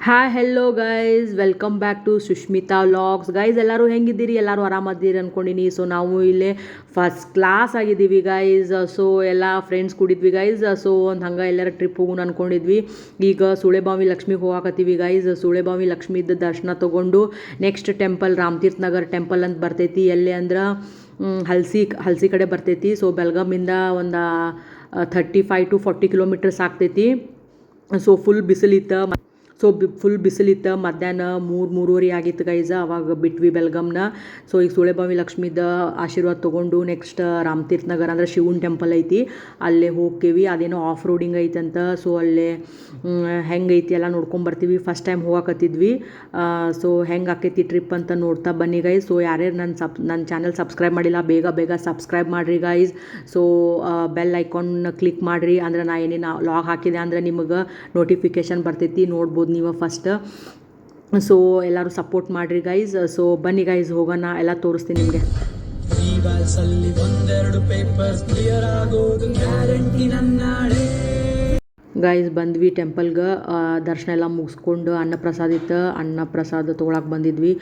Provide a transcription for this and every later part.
Hi hello guys welcome back to Sushmita vlogs guys. ಎಲ್ಲರೂ ಹೆಂಗಿದ್ದೀರಿ? ಎಲ್ಲರೂ ಆರಾಮದ್ದೀರಿ ಅಂದ್ಕೊಂಡಿನಿ. ಸೊ ನಾವು ಇಲ್ಲೇ ಫಸ್ಟ್ ಕ್ಲಾಸ್ ಆಗಿದ್ದೀವಿ ಗೈಸ್. ಸೊ ಎಲ್ಲ ಫ್ರೆಂಡ್ಸ್ ಕೂಡಿದ್ವಿ ಗೈಸ್. ಸೊ ಒಂದು ಹಂಗೆ ಎಲ್ಲರ ಟ್ರಿಪ್ ಹೋಗೋಣ ಅಂದ್ಕೊಂಡಿದ್ವಿ. ಈಗ ಸುಳೆಬಾವಿ ಲಕ್ಷ್ಮಿಗೆ ಹೋಗಾಕತ್ತೀವಿ ಗೈಸ್. ಸುಳೆಬಾವಿ ಲಕ್ಷ್ಮಿದ ದರ್ಶನ ತೊಗೊಂಡು next temple Ramtirth Nagar temple ಅಂತ ಬರ್ತೈತಿ. ಎಲ್ಲಿ ಅಂದ್ರೆ ಹಲ್ಸಿ ಕಡೆ ಬರ್ತೈತಿ. ಸೊ ಬೆಳಗಾಮಿಂದ ಒಂದು 35 to 40 ಕಿಲೋಮೀಟರ್ಸ್ ಆಗ್ತೈತಿ. ಸೊ ಫುಲ್ ಬಿಸಿಲಿತ್ತು. ಫುಲ್ ಬಿಸಿಲಿತ್ತು. ಮಧ್ಯಾಹ್ನ 3-3:30 ಆಗಿತ್ತು ಗೈಸ್. ಅವಾಗ ಬಿಟ್ವಿ ಬೆಲ್ಗಮ್ನ. ಸೊ ಈಗ ಸುಳೆಬಾವಿ ಲಕ್ಷ್ಮಿದ ಆಶೀರ್ವಾದ ತೊಗೊಂಡು ನೆಕ್ಸ್ಟ್ ರಾಮತೀರ್ಥ ನಗರ್ ಅಂದರೆ ಶಿವನ್ ಟೆಂಪಲ್ ಐತಿ, ಅಲ್ಲೇ ಹೋಗ್ತೀವಿ. ಅದೇನೋ ಆಫ್ ರೋಡಿಂಗ್ ಐತಂತ. ಸೊ ಅಲ್ಲೇ ಹೆಂಗೈತಿ ಎಲ್ಲ ನೋಡ್ಕೊಂಬರ್ತೀವಿ. ಫಸ್ಟ್ ಟೈಮ್ ಹೋಗಾಕತ್ತಿದ್ವಿ. ಸೊ ಹೆಂಗೆ ಆಕೈತಿ ಟ್ರಿಪ್ ಅಂತ ನೋಡ್ತಾ ಬನ್ನಿ ಗೈಸ್. ಸೊ ಯಾರ್ಯಾರು ನನ್ನ ಚಾನಲ್ ಸಬ್ಸ್ಕ್ರೈಬ್ ಮಾಡಿಲ್ಲ ಬೇಗ ಸಬ್ಸ್ಕ್ರೈಬ್ ಮಾಡಿರಿ guys. So bell icon click ಮಾಡಿರಿ, ಅಂದ್ರೆ ನಾ ಏನೇನು ಲಾಗ್ ಹಾಕಿದೆ ಅಂದ್ರೆ ನಿಮಗೆ ನೋಟಿಫಿಕೇಷನ್ ಬರ್ತೈತಿ, ನೋಡ್ಬೋದು ನೀವು ಫಸ್ಟ್. ಸೊ ಎಲ್ಲರೂ ಸಪೋರ್ಟ್ ಮಾಡಿರಿ ಗೈಸ್. ಸೊ ಬನ್ನಿ ಗೈಸ್ ಹೋಗೋಣ, ಎಲ್ಲ ತೋರಿಸ್ತೀನಿ ನಿಮಗೆ. ಗೈಸ್ ಬಂದ್ವಿ ಟೆಂಪಲ್ಗೆ. ದರ್ಶನ ಎಲ್ಲ ಮುಗಿಸ್ಕೊಂಡು ಅನ್ನಪ್ರಸಾದ ಇತ್ತು, ಅನ್ನಪ್ರಸಾದ ತೊಗೊಳಕ್ಕೆ ಬಂದಿದ್ವಿ.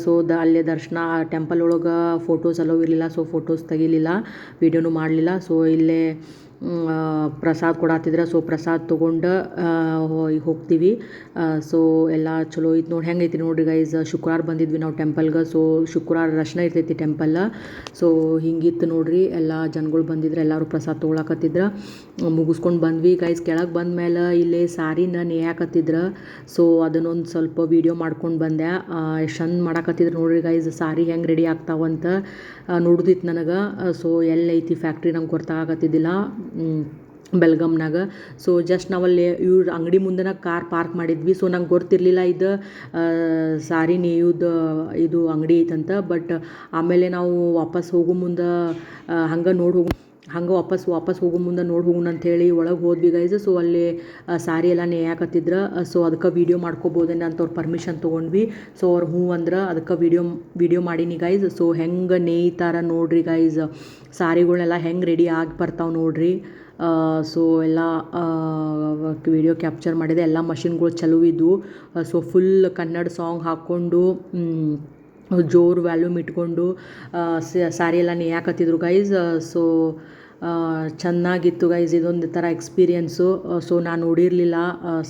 ಸೊ ಅಲ್ಲೇ ದರ್ಶನ ಟೆಂಪಲ್ ಒಳಗೆ ಫೋಟೋಸ್ ಅಲೋ ಇರಲಿಲ್ಲ. ಸೊ ಫೋಟೋಸ್ ತೆಗಿಲಿಲ್ಲ, ವೀಡಿಯೋನು ಮಾಡಲಿಲ್ಲ. ಸೊ ಇಲ್ಲೇ ಪ್ರಸಾದ ಕೊಡತ್ತಿದ್ರೆ. ಸೊ ಪ್ರಸಾದ ತೊಗೊಂಡು ಈಗ ಹೋಗ್ತೀವಿ. ಸೊ ಎಲ್ಲ ಚಲೋ ಐತೆ ನೋಡಿ. ಹೆಂಗೈತಿ ನೋಡಿರಿ ಗೈಸ್. ಶುಕ್ರವಾರ ಬಂದಿದ್ವಿ ನಾವು ಟೆಂಪಲ್ಗೆ. ಸೊ ಶುಕ್ರವಾರ ದರ್ಶನ ಇರ್ತೈತಿ ಟೆಂಪಲ್. ಸೊ ಹಿಂಗಿತ್ತು ನೋಡ್ರಿ. ಎಲ್ಲ ಜನಗಳು ಬಂದಿದ್ರೆ ಎಲ್ಲರೂ ಪ್ರಸಾದ ತೊಗೊಳಕತ್ತಿದ್ರು. ಮುಗಿಸ್ಕೊಂಡು ಬಂದ್ವಿ ಗೈಸ್. ಕೆಳಗೆ ಬಂದ ಮೇಲೆ ಇಲ್ಲೇ ಸಾರಿನ ನೇಯಾಕತ್ತಿದ್ರು. ಸೊ ಅದನ್ನೊಂದು ಸ್ವಲ್ಪ ವೀಡಿಯೋ ಮಾಡ್ಕೊಂಡು ಬಂದೆ. ಎಷ್ಟು ಚಂದ ಮಾಡಾಕತ್ತಿದ್ರು ನೋಡ್ರಿ ಗೈಸ್. ಸಾರಿ ಹೆಂಗೆ ರೆಡಿ ಆಗ್ತಾವಂತ ನೋಡ್ದಿತ್ತು ನನಗೆ. ಸೊ ಎಲ್ಲೈತಿ ಫ್ಯಾಕ್ಟ್ರಿ ನಂಗೆ ಗೊತ್ತಾಗತ್ತಿದ್ದಿಲ್ಲ ಬೆಲ್ಗಮ್ನಾಗ. ಸೊ ಜಸ್ಟ್ ನಾವಲ್ಲಿ ಇವ್ರ ಅಂಗಡಿ ಮುಂದೆ ಕಾರ್ ಪಾರ್ಕ್ ಮಾಡಿದ್ವಿ. ಸೊ ನಂಗೆ ಗೊತ್ತಿರಲಿಲ್ಲ ಇದು ಸಾರಿ ನೇಯುವುದು ಇದು ಅಂಗಡಿ ಐತಂತ. ಬಟ್ ಆಮೇಲೆ ನಾವು ವಾಪಸ್ ಹೋಗೋ ಮುಂದೆ ಹಂಗೆ ವಾಪಸ್ ಹೋಗೋ ಮುಂದೆ ನೋಡಿ ಹೋಗೋಣ ಅಂಥೇಳಿ ಒಳಗೆ ಹೋದ್ವಿ ಗೈಸ್. ಸೊ ಅಲ್ಲಿ ಸಾರಿ ಎಲ್ಲ ನೇಯಾಕತ್ತಿದ್ರು. ಸೊ ಅದಕ್ಕೆ ವೀಡಿಯೋ ಮಾಡ್ಕೋಬೋದೇನ ಅಂತ ಅವ್ರು ಪರ್ಮಿಷನ್ ತೊಗೊಂಡ್ವಿ. ಸೊ ಅವ್ರು ಹ್ಞೂ ಅಂದ್ರೆ ಅದಕ್ಕೆ ವೀಡಿಯೋ ಮಾಡೀನಿ ಗೈಸ್. ಸೊ ಹೆಂಗೆ ನೇಯ್ತಾರ ನೋಡ್ರಿ ಗೈಸ್. ಸಾರಿಗಳ್ನೆಲ್ಲ ಹೆಂಗೆ ರೆಡಿ ಆಗಿ ಬರ್ತಾವೆ ನೋಡ್ರಿ. ಸೊ ಎಲ್ಲ ವಿಡಿಯೋ ಕ್ಯಾಪ್ಚರ್ ಮಾಡಿದೆ. ಎಲ್ಲ ಮಷಿನ್ಗಳು ಚಲೋ ಇದ್ವು. ಸೊ ಫುಲ್ ಕನ್ನಡ ಸಾಂಗ್ ಹಾಕ್ಕೊಂಡು ಜೋರು ವ್ಯಾಲ್ಯೂಮ್ ಇಟ್ಕೊಂಡು ಸಾರಿ ಎಲ್ಲ ನೇಯಾಕತ್ತಿದ್ರು ಗೈಸ್. ಸೊ ಚೆನ್ನಾಗಿತ್ತು ಗೈಸ್. ಇದೊಂದು ಥರ ಎಕ್ಸ್ಪೀರಿಯೆನ್ಸು. ಸೊ ನಾನು ನೋಡಿರಲಿಲ್ಲ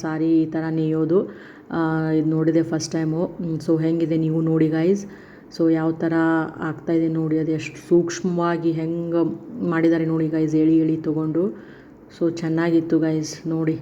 ಸಾರಿ ಈ ಥರ ನೇಯೋದು. ಇದು ನೋಡಿದೆ ಫಸ್ಟ್ ಟೈಮು. ಸೊ ಹೆಂಗಿದೆ ನೀವು ನೋಡಿ ಗೈಸ್. ಸೊ ಯಾವ ಥರ ಆಗ್ತಾಯಿದೆ ನೋಡಿ. ಅದು ಎಷ್ಟು ಸೂಕ್ಷ್ಮವಾಗಿ ಹೆಂಗೆ ಮಾಡಿದ್ದಾರೆ ನೋಡಿ ಗೈಸ್, ಎಳಿ ತೊಗೊಂಡು. ಸೊ ಚೆನ್ನಾಗಿತ್ತು ಗೈಸ್ ನೋಡಿ.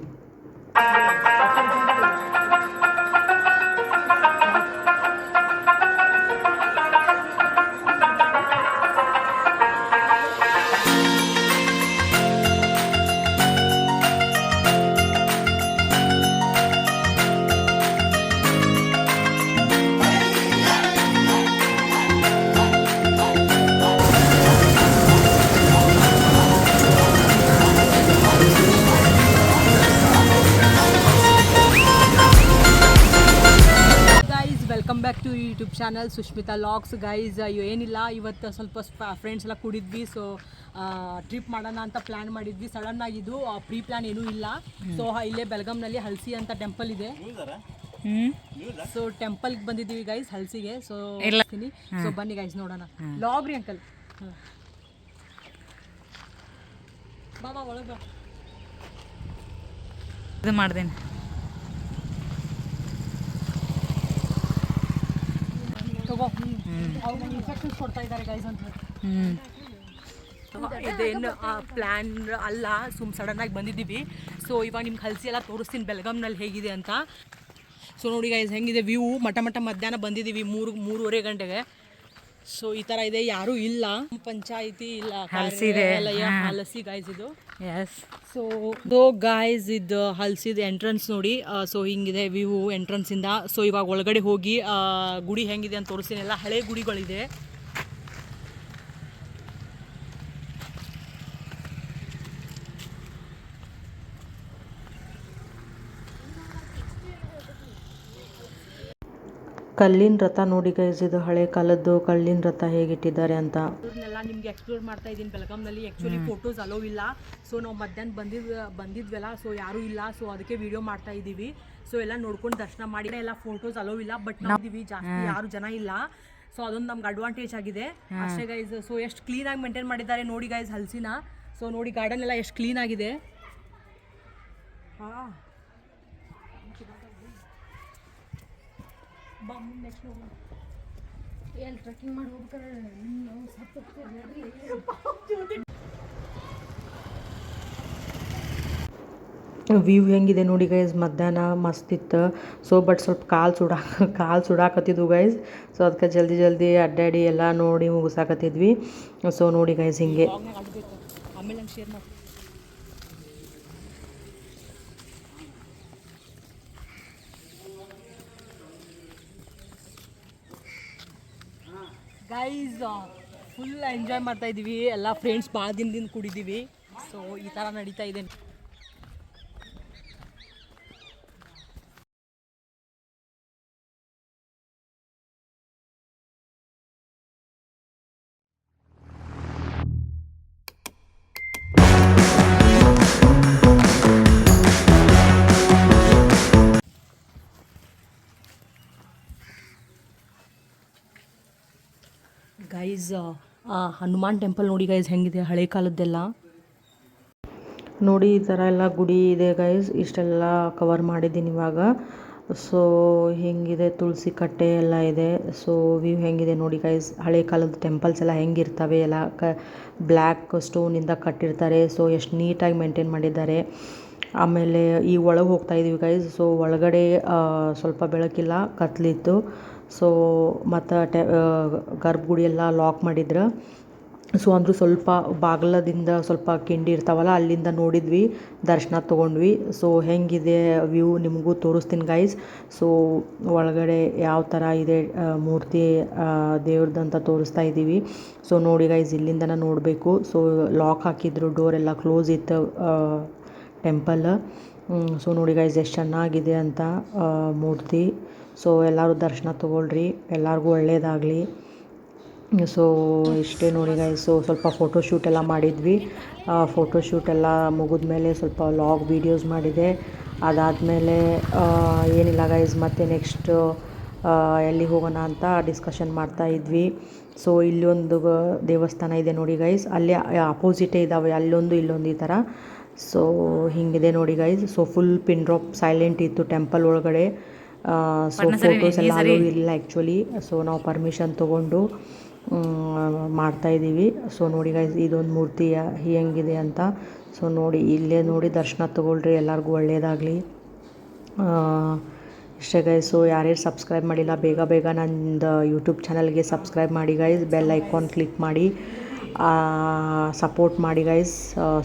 Welcome back to YouTube channel Sushmita vlogs guys. ಏನಿಲ್ಲ, ಇವತ್ತು ಸ್ವಲ್ಪ ಫ್ರೆಂಡ್ಸ್ ಎಲ್ಲ ಕೂಡಿದ್ವಿ. ಸೊ ಟ್ರಿಪ್ ಮಾಡೋಣ ಅಂತ ಪ್ಲ್ಯಾನ್ ಮಾಡಿದ್ವಿ. ಸಡನ್ ಆಗಿದ್ದು, ಪ್ರೀ ಪ್ಲ್ಯಾನ್ ಏನೂ ಇಲ್ಲ. ಸೊ ಇಲ್ಲೇ ಬೆಳಗಾಂನಲ್ಲಿ ಹಲ್ಸಿ ಅಂತ ಟೆಂಪಲ್ ಇದೆ. ಸೊ ಟೆಂಪಲ್ಗೆ ಬಂದಿದ್ದೀವಿ ಗೈಸ್, ಹಲ್ಸಿಗೆ. ಸೊ ಸೊ ಬನ್ನಿ ಗೈಸ್ ನೋಡೋಣ. ಲಾಗ್ ರೀ ಅಂಕಲ್. ಬಾಬಾ ಒಳಗೆ ಇದು ಮಾಡ್ದೇನೆ. ಇನ್ಸ್ಟ್ರಕ್ಷನ್ಸ್ ಕೊಡ್ತಾ ಇದ್ದಾರೆ ಗೈಸ್ ಅಂತ. ಇದೇನು ಪ್ಲ್ಯಾನ್ ಅಲ್ಲ, ಸಡನ್ನಾಗಿ ಬಂದಿದ್ದೀವಿ. ಸೊ ಇವಾಗ ನಿಮ್ಗೆ ಹಲ್ಸಿ ಎಲ್ಲ ತೋರಿಸ್ತೀನಿ ಬೆಳಗಾಂನಲ್ಲಿ ಹೇಗಿದೆ ಅಂತ. ಸೊ ನೋಡಿ ಗೈಸ್ ಹೆಂಗಿದೆ ವ್ಯೂ. ಮಠ ಮಧ್ಯಾಹ್ನ ಬಂದಿದ್ದೀವಿ 3-3:30 ಗಂಟೆಗೆ. ಸೊ ಈ ಥರ ಇದೆ, ಯಾರೂ ಇಲ್ಲ, ಪಂಚಾಯಿತಿ ಇಲ್ಲ, ಹಲಸಿ ಗೈಸ್ ಇದು. ಎಸ್. ಸೊ ಗೈಸ್ ಇದು ಹಲ್ಸಿದ ಎಂಟ್ರೆನ್ಸ್ ನೋಡಿ. ಸೊ ಹಿಂಗಿದೆ ವ್ಯೂ ಎಂಟ್ರೆನ್ಸಿಂದ. ಸೊ ಇವಾಗ ಒಳಗಡೆ ಹೋಗಿ ಗುಡಿ ಹೆಂಗಿದೆ ಅಂತ ತೋರಿಸ್ತೀನಿ. ಎಲ್ಲ ಹಳೆ ಗುಡಿಗಳಿದೆ. ಕಲ್ಲಿನ ರಥ ನೋಡಿ ಗೈಸ್, ಇದು ಹಳೆ ಕಾಲದ್ದು ಕಲ್ಲಿನ ರಥ ಹೇಗಿಟ್ಟಿದ್ದಾರೆ ಅಂತ. ಇವ್ರನ್ನೆಲ್ಲ ನಿಮಗೆ ಎಕ್ಸ್ಪ್ಲೋರ್ ಮಾಡ್ತಾ ಇದ್ದೀನಿ ಬೆಳಗಾಂನಲ್ಲಿ. ಆ್ಯಕ್ಚುಲಿ ಫೋಟೋಸ್ ಅಲೋ ಇಲ್ಲ, ಸೊ ನಾವು ಮಧ್ಯಾಹ್ನ ಬಂದಿದ್ವಲ್ಲ, ಸೊ ಯಾರೂ ಇಲ್ಲ, ಸೊ ಅದಕ್ಕೆ ವಿಡಿಯೋ ಮಾಡ್ತಾ ಇದ್ದೀವಿ. ಸೊ ಎಲ್ಲ ನೋಡ್ಕೊಂಡು ದರ್ಶನ ಮಾಡಿ. ಎಲ್ಲ ಫೋಟೋಸ್ ಅಲೋ ಇಲ್ಲ, ಬಟ್ ನಾವಿದ್ದೀವಿ, ಜಾಸ್ತಿ ಯಾರು ಜನ ಇಲ್ಲ, ಸೊ ಅದೊಂದು ನಮ್ಗೆ ಅಡ್ವಾಂಟೇಜ್ ಆಗಿದೆ ಅಷ್ಟೇ ಗೈಸ್. ಸೊ ಎಷ್ಟು ಕ್ಲೀನಾಗಿ ಮೇಂಟೈನ್ ಮಾಡಿದ್ದಾರೆ ನೋಡಿ ಗೈಸ್ ಹಲ್ಸಿನ. ಸೊ ನೋಡಿ ಗಾರ್ಡನ್ ಎಲ್ಲ ಎಷ್ಟು ಕ್ಲೀನ್ ಆಗಿದೆ. ಹಾಂ ನೆಕ್ಸ್ಟ್ ಎಲ್ಲಿ ಟ್ರೆಕ್ಕಿಂಗ್ ಮಾಡಿ ಹೋಗ್ಬೇಕಾರೆ ವ್ಯೂ ಹೆಂಗಿದೆ ನೋಡಿ ಗೈಸ್. ಮಧ್ಯಾಹ್ನ ಮಸ್ತಿತ್ತು. ಸೊ ಬಟ್ ಸ್ವಲ್ಪ ಕಾಲು ಸುಡಾಕತ್ತಿದ್ವು ಗೈಸ್. ಸೊ ಅದಕ್ಕೆ ಜಲ್ದಿ ಅಡ್ಡಾಡಿ ಎಲ್ಲ ನೋಡಿ ಮುಗಿಸಾಕತ್ತಿದ್ವಿ. ಸೊ ನೋಡಿ ಗೈಸ್ ಹಿಂಗೆ ಆಮೇಲೆ ನಂಗೆ ಶೇರ್ ಮಾಡಿ ಗೈಸ್. ಫುಲ್ ಎಂಜಾಯ್ ಮಾಡ್ತಾ ಇದ್ದೀವಿ, ಎಲ್ಲ ಫ್ರೆಂಡ್ಸ್ ಭಾಳ ದಿನದಿಂದ ಕೂಡಿದ್ದೀವಿ. ಸೊ ಈ ಥರ ನಡೀತಾ ಇದೆ. ಗೈಸ್ ಹನುಮಾನ್ ಟೆಂಪಲ್ ನೋಡಿ ಗೈಸ್ ಹೆಂಗಿದೆ, ಹಳೆ ಕಾಲದ್ದೆಲ್ಲ ನೋಡಿ. ಈ ಥರ ಎಲ್ಲ ಗುಡಿ ಇದೆ ಗೈಸ್. ಇಷ್ಟೆಲ್ಲ ಕವರ್ ಮಾಡಿದ್ದೀನಿ ಇವಾಗ. ಸೊ ಹೆಂಗಿದೆ, ತುಳಸಿ ಕಟ್ಟೆ ಎಲ್ಲ ಇದೆ. ಸೊ ವ್ಯೂ ಹೆಂಗಿದೆ ನೋಡಿ ಗೈಸ್. ಹಳೆ ಕಾಲದ ಟೆಂಪಲ್ಸ್ ಎಲ್ಲ ಹೆಂಗಿರ್ತವೆ, ಎಲ್ಲ ಬ್ಲ್ಯಾಕ್ ಸ್ಟೋನಿಂದ ಕಟ್ಟಿರ್ತಾರೆ. ಸೊ ಎಷ್ಟು ನೀಟಾಗಿ ಮೇಂಟೈನ್ ಮಾಡಿದ್ದಾರೆ. ಆಮೇಲೆ ಈ ಒಳಗೆ ಹೋಗ್ತಾಯಿದ್ದೀವಿ ಗೈಸ್. ಸೊ ಒಳಗಡೆ ಸ್ವಲ್ಪ ಬೆಳಕಿಲ್ಲ, ಕತ್ಲಿತ್ತು. ಸೊ ಮತ್ತು ಗರ್ಭಗುಡಿ ಎಲ್ಲ ಲಾಕ್ ಮಾಡಿದ್ರು. ಸೊ ಅಂದರೂ ಸ್ವಲ್ಪ ಬಾಗಿಲದಿಂದ ಸ್ವಲ್ಪ ಕಿಂಡಿ ಇರ್ತಾವಲ್ಲ, ಅಲ್ಲಿಂದ ನೋಡಿದ್ವಿ, ದರ್ಶನ ತೊಗೊಂಡ್ವಿ. ಸೊ ಹೆಂಗಿದೆ ವ್ಯೂ ನಿಮಗೂ ತೋರಿಸ್ತೀನಿ ಗೈಸ್. ಸೊ ಒಳಗಡೆ ಯಾವ ಥರ ಇದೆ ಮೂರ್ತಿ ದೇವ್ರದ್ದಂತ ತೋರಿಸ್ತಾ ಇದ್ದೀವಿ. ಸೊ ನೋಡಿ ಗೈಸ್, ಇಲ್ಲಿಂದನೇ ನೋಡಬೇಕು. ಸೊ ಲಾಕ್ ಹಾಕಿದ್ರು, ಡೋರೆಲ್ಲ ಕ್ಲೋಸ್ ಇತ್ತು ಟೆಂಪಲ್. ಸೊ ನೋಡಿ ಗೈಸ್ ಎಷ್ಟು ಚೆನ್ನಾಗಿದೆ ಅಂತ ಮೂರ್ತಿ. ಸೊ ಎಲ್ಲರೂ ದರ್ಶನ ತೊಗೊಳ್ರಿ, ಎಲ್ಲರಿಗೂ ಒಳ್ಳೆಯದಾಗಲಿ. ಸೊ ಇಷ್ಟೇ ನೋಡಿ ಗೈಸ್. ಸೊ ಸ್ವಲ್ಪ ಫೋಟೋಶೂಟ್ ಎಲ್ಲ ಮಾಡಿದ್ವಿ. ಫೋಟೋಶೂಟ್ ಎಲ್ಲ ಮುಗಿದ್ಮೇಲೆ ಸ್ವಲ್ಪ ಲಾಗ್ ವೀಡಿಯೋಸ್ ಮಾಡಿದೆ. ಅದಾದಮೇಲೆ ಏನಿಲ್ಲ ಗೈಸ್, ಮತ್ತು ನೆಕ್ಸ್ಟ್ ಎಲ್ಲಿಗೆ ಹೋಗೋಣ ಅಂತ ಡಿಸ್ಕಷನ್ ಮಾಡ್ತಾಯಿದ್ವಿ. ಸೊ ಇಲ್ಲೊಂದು ದೇವಸ್ಥಾನ ಇದೆ ನೋಡಿ ಗೈಸ್, ಅಲ್ಲಿ ಅಪೋಸಿಟೇ ಇದ್ದಾವೆ, ಅಲ್ಲೊಂದು ಇಲ್ಲೊಂದು ಈ ಥರ. ಸೊ ಹೀಗಿದೆ ನೋಡಿ guys. So full pin drop silent ಇತ್ತು ಟೆಂಪಲ್ ಒಳಗಡೆ. ಸೊ ಫೋಟೋಸ್ ಎಲ್ಲ ಅಲೋ ಇರಲಿಲ್ಲ ಆ್ಯಕ್ಚುಲಿ. ಸೊ ನಾವು ಪರ್ಮಿಷನ್ ತೊಗೊಂಡು ಮಾಡ್ತಾಯಿದ್ದೀವಿ. ಸೊ ನೋಡಿ ಗೈಸ್, ಇದೊಂದು ಮೂರ್ತಿ ಹೆಂಗಿದೆ ಅಂತ. ಸೊ ನೋಡಿ ಇಲ್ಲೇ ನೋಡಿ ದರ್ಶನ ತೊಗೊಳ್ರಿ, ಎಲ್ಲರಿಗೂ ಒಳ್ಳೆಯದಾಗಲಿ. ಇಷ್ಟೇ ಗೈಸ್. ಸೊ ಯಾರ್ಯಾರು ಸಬ್ಸ್ಕ್ರೈಬ್ ಮಾಡಿಲ್ಲ, ಬೇಗ ನಂದು ಯೂಟ್ಯೂಬ್ ಚಾನಲ್ಗೆ ಸಬ್ಸ್ಕ್ರೈಬ್ ಮಾಡಿ ಗೈಸ್. ಬೆಲ್ ಐಕಾನ್ ಕ್ಲಿಕ್ ಮಾಡಿ ಸಪೋರ್ಟ್ ಮಾಡಿ guys.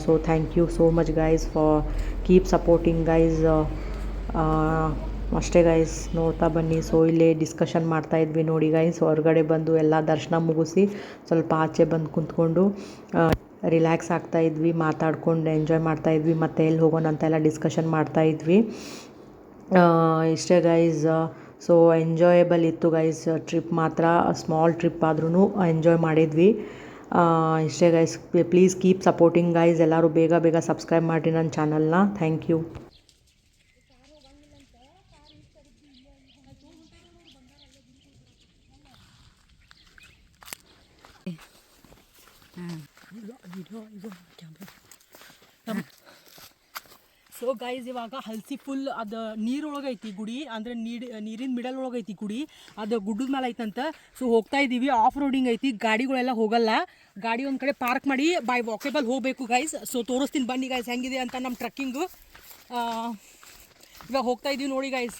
So thank you so much guys for keep supporting guys. ಅಷ್ಟೇ ಗೈಸ್, ನೋಡ್ತಾ ಬನ್ನಿ. ಸೊ ಇಲ್ಲೇ ಡಿಸ್ಕಷನ್ ಮಾಡ್ತಾಯಿದ್ವಿ ನೋಡಿ ಗೈಸ್. ಹೊರಗಡೆ ಬಂದು ಎಲ್ಲ ದರ್ಶನ ಮುಗಿಸಿ ಸ್ವಲ್ಪ ಆಚೆ ಬಂದು ಕುಂತ್ಕೊಂಡು ರಿಲ್ಯಾಕ್ಸ್ ಆಗ್ತಾಯಿದ್ವಿ, ಮಾತಾಡ್ಕೊಂಡು ಎಂಜಾಯ್ ಮಾಡ್ತಾಯಿದ್ವಿ. ಮತ್ತು ಎಲ್ಲಿ ಹೋಗೋಣ ಅಂತೆಲ್ಲ ಡಿಸ್ಕಷನ್ ಮಾಡ್ತಾಯಿದ್ವಿ. ಇಷ್ಟೇ ಗೈಸ್. ಸೊ ಎಂಜಾಯಬಲ್ ಇತ್ತು ಗೈಸ್. ಟ್ರಿಪ್ ಮಾತ್ರ ಸ್ಮಾಲ್ ಟ್ರಿಪ್ ಆದ್ರೂ ಎಂಜಾಯ್ ಮಾಡಿದ್ವಿ. ಇಷ್ಟೇ guys. Please keep supporting guys. ಎಲ್ಲರೂ ಬೇಗ ಸಬ್ಸ್ಕ್ರೈಬ್ ಮಾಡಿರಿ ನನ್ನ ಚಾನಲ್ನ. Thank you. ಸೊ ಗೈಸ್, ಇವಾಗ ಹಲ್ಸಿ ಫುಲ್ ಅದು ನೀರೊಳಗೆ ಐತಿ ಗುಡಿ, ಅಂದರೆ ನೀರಿನ ಮಿಡಲ್ ಒಳಗೆ ಐತಿ ಗುಡಿ, ಅದು ಗುಡ್ಡದ ಮೇಲೆ ಐತಂತ. ಸೊ ಹೋಗ್ತಾ ಇದ್ದೀವಿ, ಆಫ್ ರೋಡಿಂಗ್ ಐತಿ, ಗಾಡಿಗಳೆಲ್ಲ ಹೋಗಲ್ಲ. ಗಾಡಿ ಒಂದು ಕಡೆ ಪಾರ್ಕ್ ಮಾಡಿ ಬೈ ವಾಕೇಬಲ್ ಹೋಗಬೇಕು ಗೈಸ್. ಸೊ ತೋರಿಸ್ತೀನಿ ಬನ್ನಿ ಗೈಸ್ ಹೆಂಗಿದೆ ಅಂತ ನಮ್ಮ ಟ್ರಕ್ಕಿಂಗು. ಇವಾಗ ಹೋಗ್ತಾ ಇದ್ದೀವಿ ನೋಡಿ ಗೈಸ್.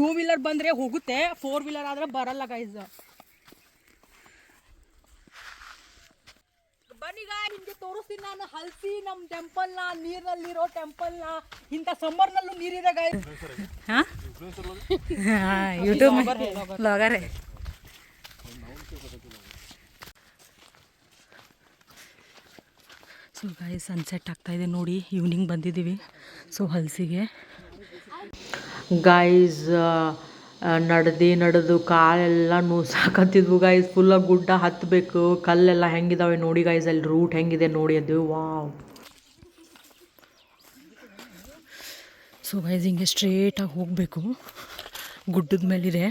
2 ವೀಲರ್ ಬಂದರೆ ಹೋಗುತ್ತೆ, 4 ವೀಲರ್ ಆದರೆ ಬರಲ್ಲ ಗೈಸ್. ಬನ್ನಿ ಗಾಯ, ನಿಮಗೆ ತೋರಿಸ್ತೀನಿ ನಾನು ಹಲ್ಸಿ ನಮ್ಮ ಟೆಂಪಲ್ನ, ನೀರಿನಲ್ಲಿರೋ ಟೆಂಪಲ್ನ. ಇಂಥ ಸಮ್ಮರ್ನಲ್ಲೂ ನೀರಿದೆ ಗಾಯ. YouTube blogger. ಸೊ ಗಾಯ ಸನ್ಸೆಟ್ ಆಗ್ತಾಯಿದೆ ನೋಡಿ, ಈವ್ನಿಂಗ್ ಬಂದಿದ್ದೀವಿ. ಸೊ ಹಲ್ಸಿಗೆ ಗೈಸ್ ನಡೆದು ಕಾಲೆಲ್ಲ ಸಾಕತ್ತಿದ್ವು ಗೈಸ್. ಫುಲ್ಲ ಗುಡ್ಡ ಹತ್ತಬೇಕು, ಕಲ್ಲೆಲ್ಲ ಹೆಂಗಿದಾವೆ ನೋಡಿ ಗೈಸ್, ಅಲ್ಲಿ ರೂಟ್ ಹೆಂಗಿದೆ ನೋಡಿ ಅದು. ವಾವ್. ಸೊ ಗೈಸ್ ಹಿಂಗೆ ಸ್ಟ್ರೇಟಾಗಿ ಹೋಗಬೇಕು, ಗುಡ್ಡದ ಮೇಲಿದೆ.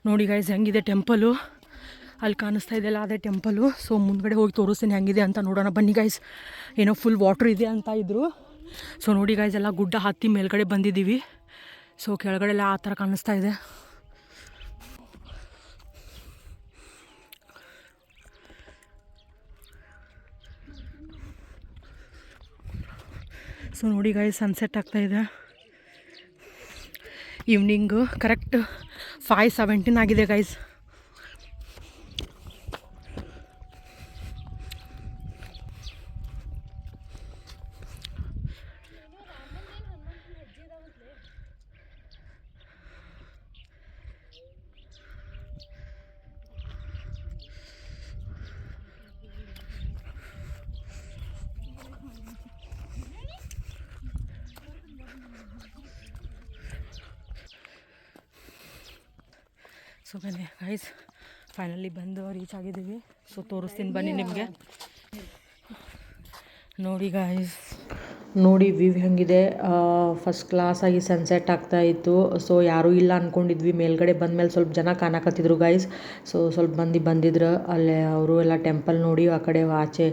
ನೋಡಿ ಗೈಸ್ ಹೆಂಗಿದೆ ಟೆಂಪಲು, ಅಲ್ಲಿ ಕಾಣಿಸ್ತಾ ಇದೆಯಲ್ಲ ಅದೇ ಟೆಂಪಲು. ಸೊ ಮುಂದ್ಗಡೆ ಹೋಗಿ ತೋರಿಸ್ತೀನಿ ಹೆಂಗಿದೆ ಅಂತ, ನೋಡೋಣ ಬನ್ನಿ ಗೈಸ್. ಏನೋ ಫುಲ್ ವಾಟ್ರ್ ಇದೆ ಅಂತ ಇದ್ರು. ಸೊ ನೋಡಿ ಗೈಸ್ ಎಲ್ಲ ಗುಡ್ಡ ಹತ್ತಿ ಮೇಲ್ಗಡೆ ಬಂದಿದ್ದೀವಿ. ಸೊ ಕೆಳಗಡೆ ಎಲ್ಲ ಆ ಥರ ಕಾಣಿಸ್ತಾ ಇದೆ. ಸೊ ನೋಡಿ ಗೈಸ್ ಸನ್ಸೆಟ್ ಆಗ್ತಾಯಿದೆ. ಈವ್ನಿಂಗು ಕರೆಕ್ಟ್ 5:17 ಆಗಿದೆ ಗೈಸ್. ಸೊ ಬನ್ನಿ ಗೈಸ್, ಫೈನಲಿ ಬಂದು ರೀಚ್ ಆಗಿದ್ದೀವಿ. ಸೊ ತೋರಿಸ್ತೀನಿ ಬನ್ನಿ ನಿಮಗೆ. ನೋಡಿ ಗೈಸ್, ನೋಡಿ ವ್ಯೂ ಹೆಂಗಿದೆ, ಫಸ್ಟ್ ಕ್ಲಾಸಾಗಿ ಸನ್ಸೆಟ್ ಆಗ್ತಾಯಿತ್ತು. ಸೊ ಯಾರೂ ಇಲ್ಲ ಅಂದ್ಕೊಂಡಿದ್ವಿ, ಮೇಲ್ಗಡೆ ಬಂದಮೇಲೆ ಸ್ವಲ್ಪ ಜನ ಕಾಣಕತ್ತಿದ್ರು ಗೈಸ್. ಸೊ ಸ್ವಲ್ಪ ಬಂದಿದ್ರು ಅಲ್ಲೇ, ಅವರು ಎಲ್ಲ ಟೆಂಪಲ್ ನೋಡಿ ಆ ಕಡೆ ಆಚೆ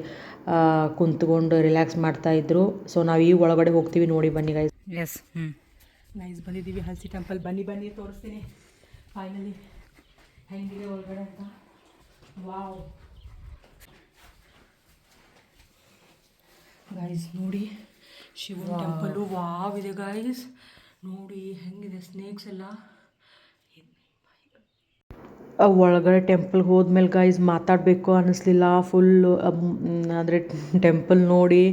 ಕುಂತ್ಕೊಂಡು ರಿಲ್ಯಾಕ್ಸ್ ಮಾಡ್ತಾಯಿದ್ರು. ಸೊ ನಾವು ಈಗ ಒಳಗಡೆ ಹೋಗ್ತೀವಿ, ನೋಡಿ ಬನ್ನಿ ಗೈಸ್. ಎಸ್ ನೈಸ್ ಬಂದಿದ್ದೀವಿ ಹಲ್ಸಿ ಟೆಂಪಲ್. ಬನ್ನಿ ತೋರಿಸ್ತೀನಿ ಫೈನಲಿ ಹೆಂಗಿದೆ ಒಳಗಡೆ ಅಂತ. ವಾವ್ ಗೈಸ್ ನೋಡಿ ಶಿವನ ಟೆಂಪಲು ವಾವ್ ಇದೆ ಗೈಸ್. ನೋಡಿ ಹೆಂಗಿದೆ ಸ್ನೇಕ್ಸ್ ಎಲ್ಲ. ಒಳಗಡೆ ಟೆಂಪಲ್ಗೆ ಹೋದ್ಮೇಲೆ ಗೈಸ್ ಮಾತಾಡಬೇಕು ಅನ್ನಿಸ್ಲಿಲ್ಲ. ಫುಲ್ಲು ಅಂದರೆ ಟೆಂಪಲ್ ನೋಡಿ,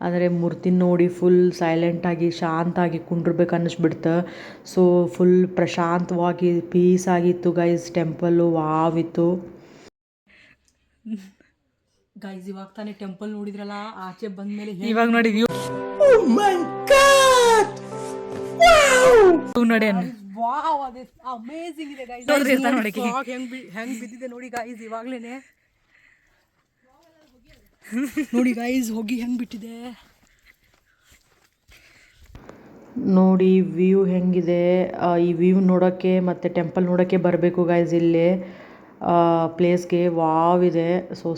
ಅಂದರೆ ಮೂರ್ತಿ ನೋಡಿ ಫುಲ್ ಸೈಲೆಂಟಾಗಿ ಶಾಂತಾಗಿ ಕುಂಡ್ರಬೇಕು ಅನ್ನಿಸ್ಬಿಡ್ತು. ಸೊ ಫುಲ್ ಪ್ರಶಾಂತವಾಗಿ ಪೀಸ್ ಆಗಿತ್ತು ಗೈಸ್ ಟೆಂಪಲ್ಲು. ವಾವ್ ಇತ್ತು ಗೈಸ್. ಇವಾಗ ತಾನೇ ಟೆಂಪಲ್ ನೋಡಿದ್ರಲ್ಲ, ಆಚೆ ಬಂದ್ಮೇಲೆ ಇವಾಗ ನೋಡಿ ವ್ಯೂ ನೋಡಿ ವಾವ್ ಅದೇ ಅಮೇಜಿಂಗ್ ಇದೆ ಗೈಸ್. ಹೆಂಗ್ ಬಿದ್ದಿದೆ ನೋಡಿ ಗೈಸ್ ಇವಾಗ್ಲೇನೆ. ನೋಡಿ ಗೈಸ್ ಹೋಗಿ ಹೆಂಗ್ ಬಿಟ್ಟಿದೆ ನೋಡಿ ವ್ಯೂ ಹೆಂಗಿದೆ. ಈ ವ್ಯೂ ನೋಡೋಕ್ಕೆ ಮತ್ತು ಟೆಂಪಲ್ ನೋಡೋಕ್ಕೆ ಬರಬೇಕು ಗೈಸ್ ಇಲ್ಲಿ ಪ್ಲೇಸ್ಗೆ. ವಾವ್ ಇದೆ. ಸೊ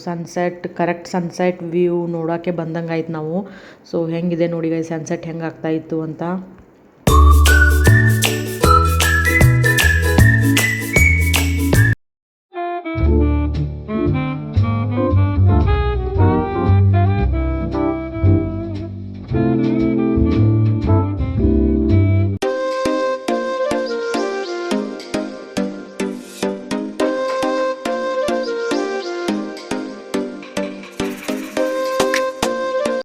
ಕರೆಕ್ಟ್ ಸನ್ಸೆಟ್ ವ್ಯೂ ನೋಡೋಕ್ಕೆ ಬಂದಂಗೆ ಆಯ್ತು ನಾವು. ಸೊ ಹೆಂಗಿದೆ ನೋಡಿ ಗೈಸ್ ಸನ್ಸೆಟ್ ಹೆಂಗೆ ಆಗ್ತಾಯಿತ್ತು ಅಂತ.